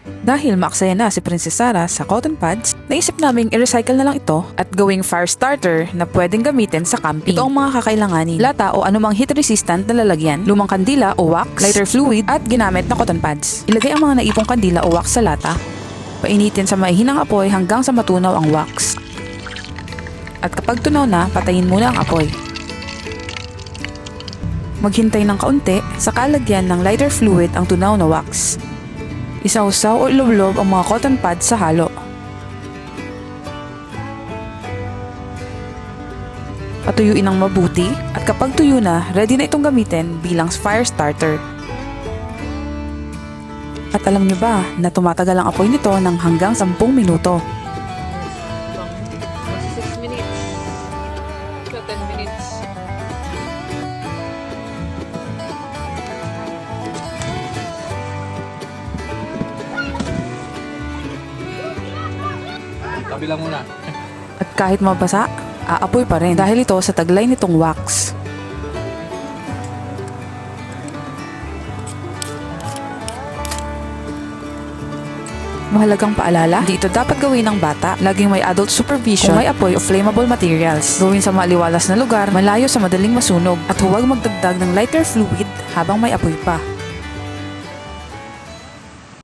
Dahil maaksaya na si Princess Sarah sa cotton pads, naisip naming i-recycle na lang ito at gawing fire starter na pwedeng gamitin sa camping. Ito ang mga kakailanganin: lata o anumang heat-resistant na lalagyan, lumang kandila o wax, lighter fluid at ginamit na cotton pads. Ilagay ang mga naipong kandila o wax sa lata. Painitin sa maihinang apoy hanggang sa matunaw ang wax. At kapag tunaw na, patayin muna ang apoy. Maghintay ng kaunti, saka lagyan ng lighter fluid ang tunaw na wax. Isawsaw o iloblob ang mga cotton pads sa halo. Patuyuin ng mabuti at kapag tuyo na, ready na itong gamitin bilang fire starter. At alam nyo ba na tumatagal ang apoy nito ng hanggang 10 minuto. 6 minutes. 10 minutes. Tabi lang muna. At kahit mabasa, aapoy pa rin dahil ito sa taglay nitong wax. Mahalagang paalala, hindi ito dapat gawin ng bata. Laging may adult supervision kung may apoy o flammable materials. Gawin sa maliwalas na lugar, malayo sa madaling masunog, at huwag magdagdag ng lighter fluid habang may apoy pa.